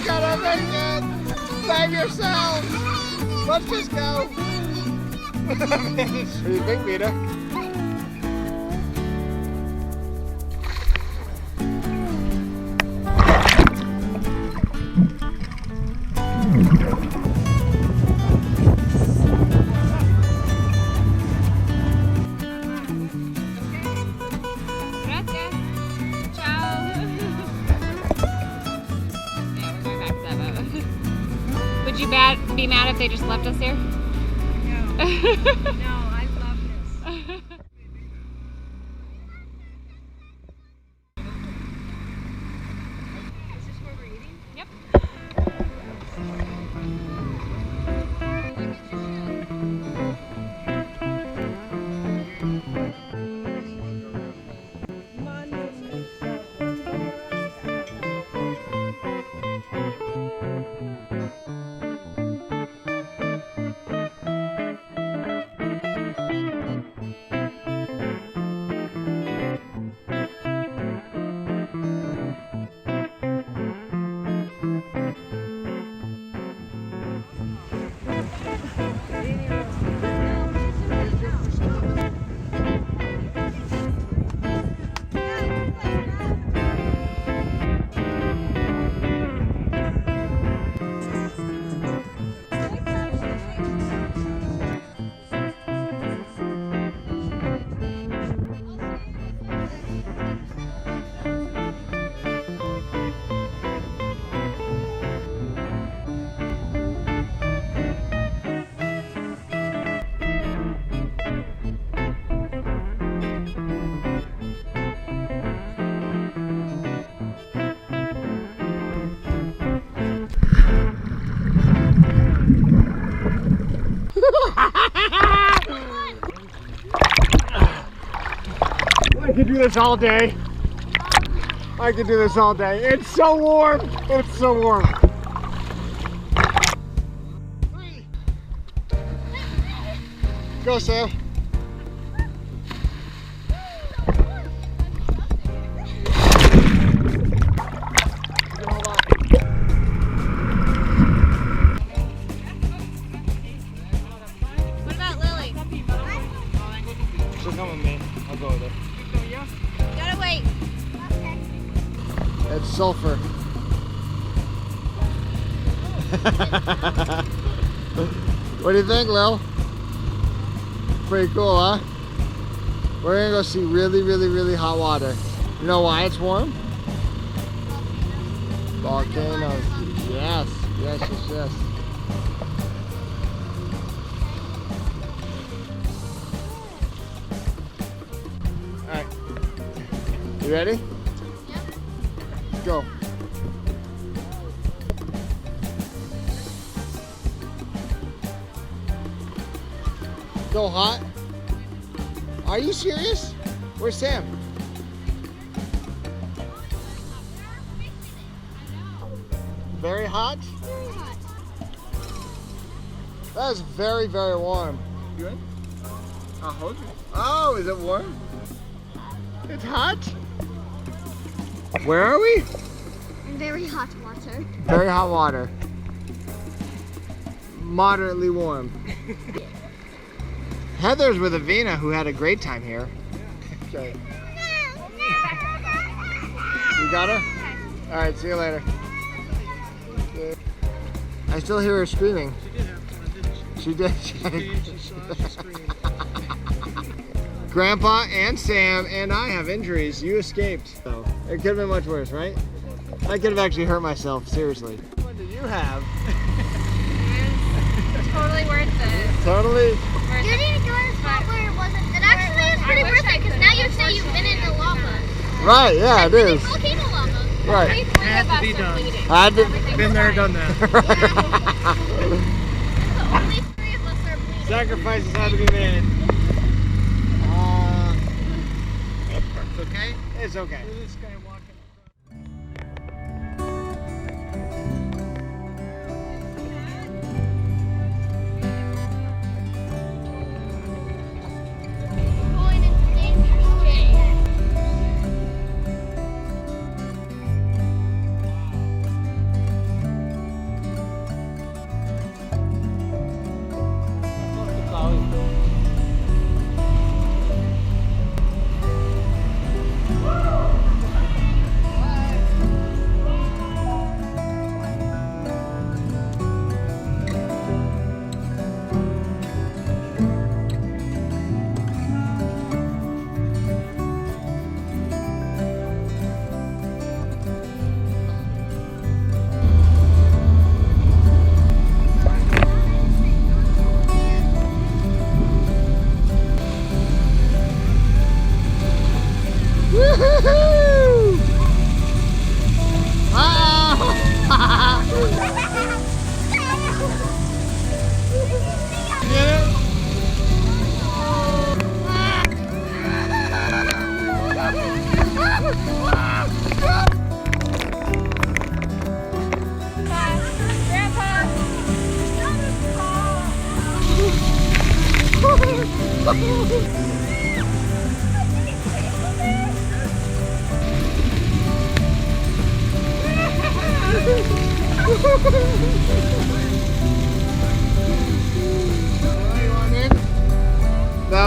Gonna make it! Save yourself! Let's just go! What do you think, Peter? Would you be mad if they just left us here? No. No, I love this. Is this where we're eating? Yep. I could do this all day. I could do this all day. It's so warm. It's so warm. 3. Go, Sam. She'll come with me. I'll go with her. Gotta wait. It's sulfur. What do you think, Lil? Pretty cool, huh? We're gonna go see really, really, really hot water. You know why it's warm? Volcanoes. Yes, yes, yes, yes. Alright. You ready? Yep. Go. Go hot? Are you serious? Where's Sam? Very hot? Very hot. That is very, very warm. You in? I'll hold you. Oh, is it warm? It's hot? Where are we? In very hot water. Very hot water. Moderately warm. Heather's with Avina, who had a great time here. Okay. You got her? Alright, see you later. I still hear her screaming. She did. She screamed. Grandpa and Sam and I have injuries. You escaped. So it could have been much worse, right? I could have actually hurt myself, seriously. What did you have? It's totally worth it. Totally. You didn't go in a spot where it wasn't. It actually is pretty worth it because now you say you've been in the lava. Right, yeah, it is. Volcano lava. Right. Three of us are bleeding. Had to, Been there, done that. The only three of us are bleeding. Sacrifices had to be made. It's okay? It's okay. This guy walking. Going into dangerous days. Woohoo! Get it? You want in? No?